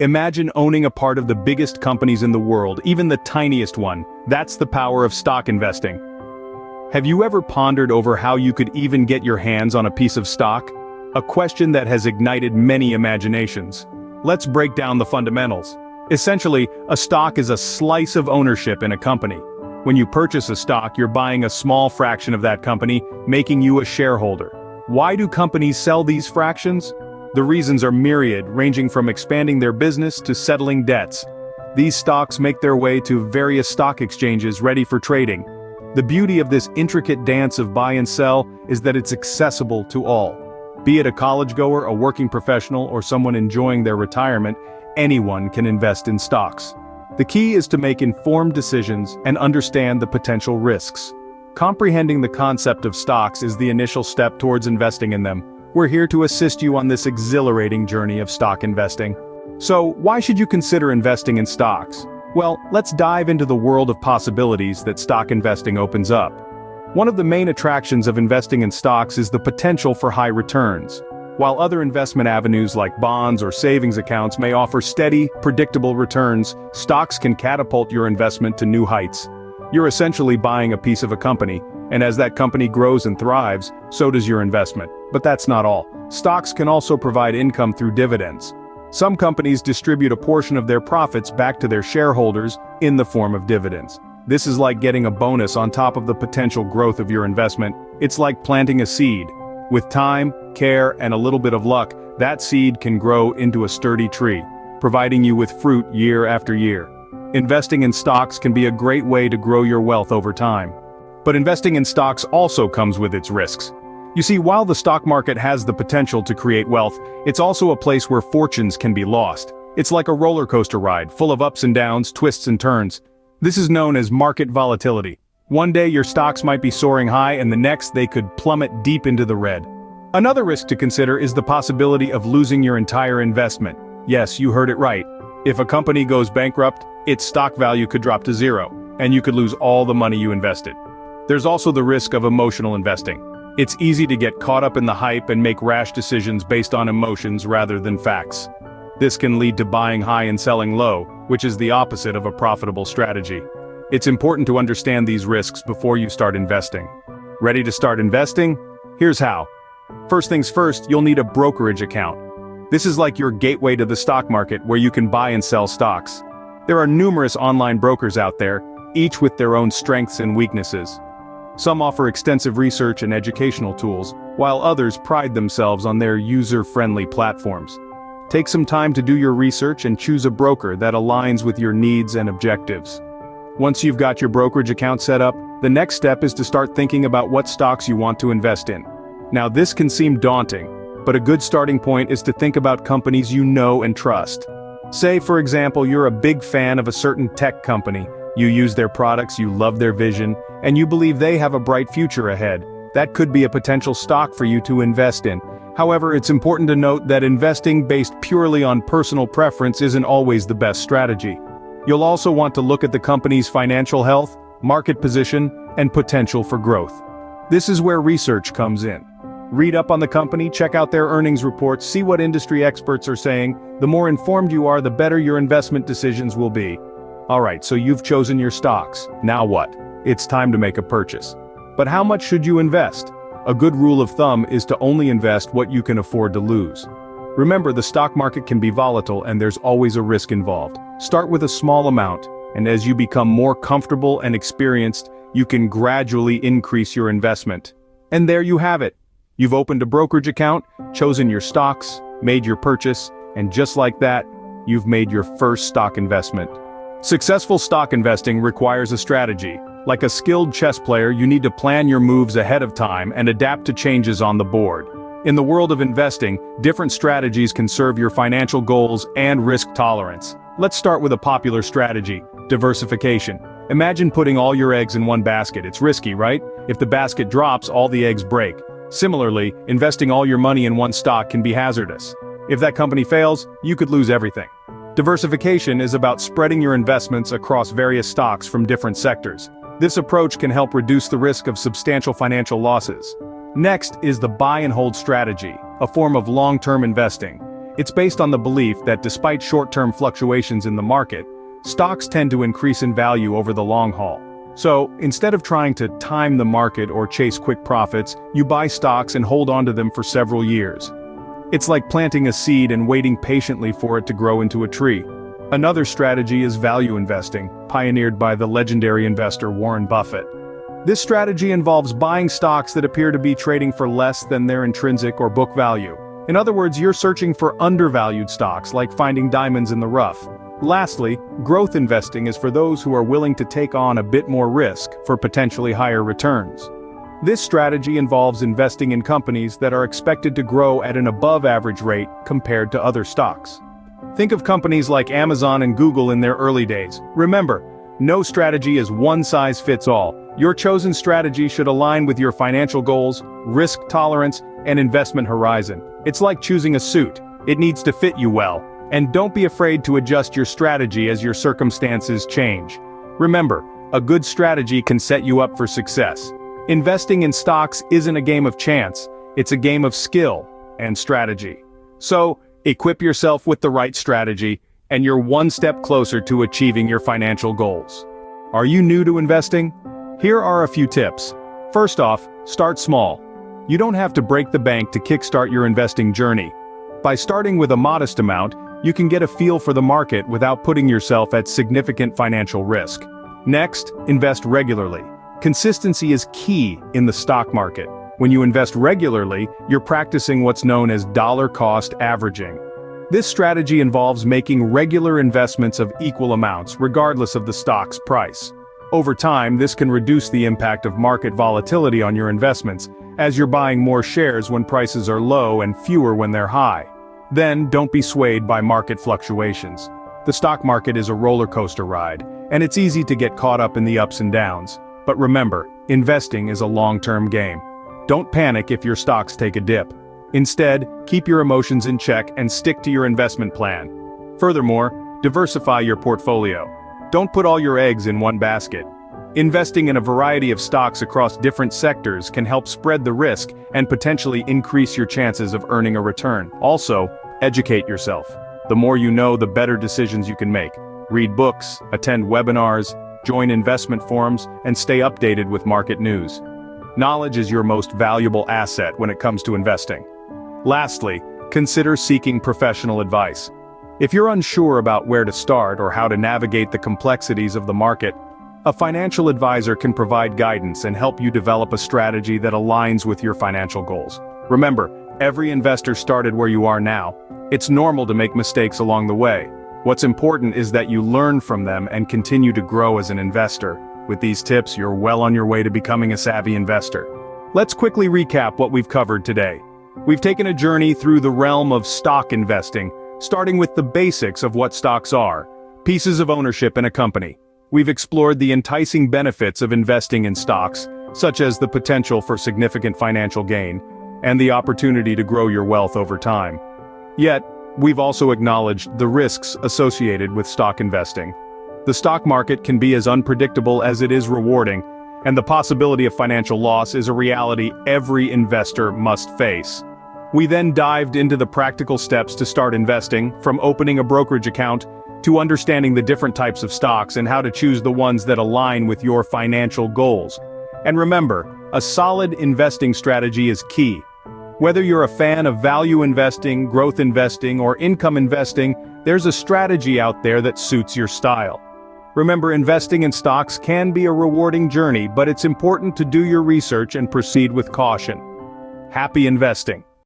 Imagine owning a part of the biggest companies in the world, even the tiniest one. That's the power of stock investing. Have you ever pondered over how you could even get your hands on a piece of stock? A question that has ignited many imaginations. Let's break down the fundamentals. Essentially, a stock is a slice of ownership in a company. When you purchase a stock, you're buying a small fraction of that company, making you a shareholder. Why do companies sell these fractions? The reasons are myriad, ranging from expanding their business to settling debts. These stocks make their way to various stock exchanges ready for trading. The beauty of this intricate dance of buy and sell is that it's accessible to all. Be it a college goer, a working professional, or someone enjoying their retirement, anyone can invest in stocks. The key is to make informed decisions and understand the potential risks. Comprehending the concept of stocks is the initial step towards investing in them. We're here to assist you on this exhilarating journey of stock investing. So, why should you consider investing in stocks? Well, let's dive into the world of possibilities that stock investing opens up. One of the main attractions of investing in stocks is the potential for high returns. While other investment avenues like bonds or savings accounts may offer steady, predictable returns, stocks can catapult your investment to new heights. You're essentially buying a piece of a company, and as that company grows and thrives, so does your investment. But that's not all. Stocks can also provide income through dividends. Some companies distribute a portion of their profits back to their shareholders in the form of dividends. This is like getting a bonus on top of the potential growth of your investment. It's like planting a seed. With time, care, and a little bit of luck, that seed can grow into a sturdy tree, providing you with fruit year after year. Investing in stocks can be a great way to grow your wealth over time. But investing in stocks also comes with its risks. You see, while the stock market has the potential to create wealth, it's also a place where fortunes can be lost. It's like a roller coaster ride, full of ups and downs, twists and turns. This is known as market volatility. One day your stocks might be soaring high and the next they could plummet deep into the red. Another risk to consider is the possibility of losing your entire investment. Yes, you heard it right. If a company goes bankrupt, its stock value could drop to zero, and you could lose all the money you invested. There's also the risk of emotional investing. It's easy to get caught up in the hype and make rash decisions based on emotions rather than facts. This can lead to buying high and selling low, which is the opposite of a profitable strategy. It's important to understand these risks before you start investing. Ready to start investing? Here's how. First things first, you'll need a brokerage account. This is like your gateway to the stock market where you can buy and sell stocks. There are numerous online brokers out there, each with their own strengths and weaknesses. Some offer extensive research and educational tools, while others pride themselves on their user-friendly platforms. Take some time to do your research and choose a broker that aligns with your needs and objectives. Once you've got your brokerage account set up, the next step is to start thinking about what stocks you want to invest in. Now this can seem daunting, but a good starting point is to think about companies you know and trust. Say, for example, you're a big fan of a certain tech company. You use their products, you love their vision, and you believe they have a bright future ahead. That could be a potential stock for you to invest in. However, it's important to note that investing based purely on personal preference isn't always the best strategy. You'll also want to look at the company's financial health, market position, and potential for growth. This is where research comes in. Read up on the company, check out their earnings reports, see what industry experts are saying. The more informed you are, the better your investment decisions will be. Alright, so you've chosen your stocks. Now what? It's time to make a purchase. But how much should you invest? A good rule of thumb is to only invest what you can afford to lose. Remember, the stock market can be volatile and there's always a risk involved. Start with a small amount, and as you become more comfortable and experienced, you can gradually increase your investment. And there you have it. You've opened a brokerage account, chosen your stocks, made your purchase, and just like that, you've made your first stock investment. Successful stock investing requires a strategy. Like a skilled chess player, you need to plan your moves ahead of time and adapt to changes on the board. In the world of investing, different strategies can serve your financial goals and risk tolerance. Let's start with a popular strategy: diversification. Imagine putting all your eggs in one basket. It's risky, right? If the basket drops, all the eggs break. Similarly, investing all your money in one stock can be hazardous. If that company fails, you could lose everything. Diversification is about spreading your investments across various stocks from different sectors. This approach can help reduce the risk of substantial financial losses. Next is the buy and hold strategy, a form of long-term investing. It's based on the belief that despite short-term fluctuations in the market, stocks tend to increase in value over the long haul. So, instead of trying to time the market or chase quick profits, you buy stocks and hold on to them for several years. It's like planting a seed and waiting patiently for it to grow into a tree. Another strategy is value investing, pioneered by the legendary investor Warren Buffett. This strategy involves buying stocks that appear to be trading for less than their intrinsic or book value. In other words, you're searching for undervalued stocks, like finding diamonds in the rough. Lastly, growth investing is for those who are willing to take on a bit more risk for potentially higher returns. This strategy involves investing in companies that are expected to grow at an above-average rate compared to other stocks. Think of companies like Amazon and Google in their early days. Remember, no strategy is one size fits all. Your chosen strategy should align with your financial goals, risk tolerance, and investment horizon. It's like choosing a suit. It needs to fit you well. And don't be afraid to adjust your strategy as your circumstances change. Remember, a good strategy can set you up for success. Investing in stocks isn't a game of chance, it's a game of skill and strategy. So, equip yourself with the right strategy, and you're one step closer to achieving your financial goals. Are you new to investing? Here are a few tips. First off, start small. You don't have to break the bank to kickstart your investing journey. By starting with a modest amount, you can get a feel for the market without putting yourself at significant financial risk. Next, invest regularly. Consistency is key in the stock market. When you invest regularly, you're practicing what's known as dollar-cost averaging. This strategy involves making regular investments of equal amounts, regardless of the stock's price. Over time, this can reduce the impact of market volatility on your investments, as you're buying more shares when prices are low and fewer when they're high. Then, don't be swayed by market fluctuations. The stock market is a roller coaster ride, and it's easy to get caught up in the ups and downs. But remember, investing is a long-term game. Don't panic if your stocks take a dip. Instead, keep your emotions in check and stick to your investment plan. Furthermore, diversify your portfolio. Don't put all your eggs in one basket. Investing in a variety of stocks across different sectors can help spread the risk and potentially increase your chances of earning a return. Also, educate yourself. The more you know, the better decisions you can make. Read books, attend webinars, join investment forums, and stay updated with market news. Knowledge is your most valuable asset when it comes to investing. Lastly, consider seeking professional advice. If you're unsure about where to start or how to navigate the complexities of the market, a financial advisor can provide guidance and help you develop a strategy that aligns with your financial goals. Remember, every investor started where you are now. It's normal to make mistakes along the way. What's important is that you learn from them and continue to grow as an investor. With these tips, you're well on your way to becoming a savvy investor. Let's quickly recap what we've covered today. We've taken a journey through the realm of stock investing, starting with the basics of what stocks are, pieces of ownership in a company. We've explored the enticing benefits of investing in stocks, such as the potential for significant financial gain, and the opportunity to grow your wealth over time. Yet, we've also acknowledged the risks associated with stock investing. The stock market can be as unpredictable as it is rewarding, and the possibility of financial loss is a reality every investor must face. We then dived into the practical steps to start investing, from opening a brokerage account to understanding the different types of stocks and how to choose the ones that align with your financial goals. And remember, a solid investing strategy is key. Whether you're a fan of value investing, growth investing, or income investing, there's a strategy out there that suits your style. Remember, investing in stocks can be a rewarding journey, but it's important to do your research and proceed with caution. Happy investing!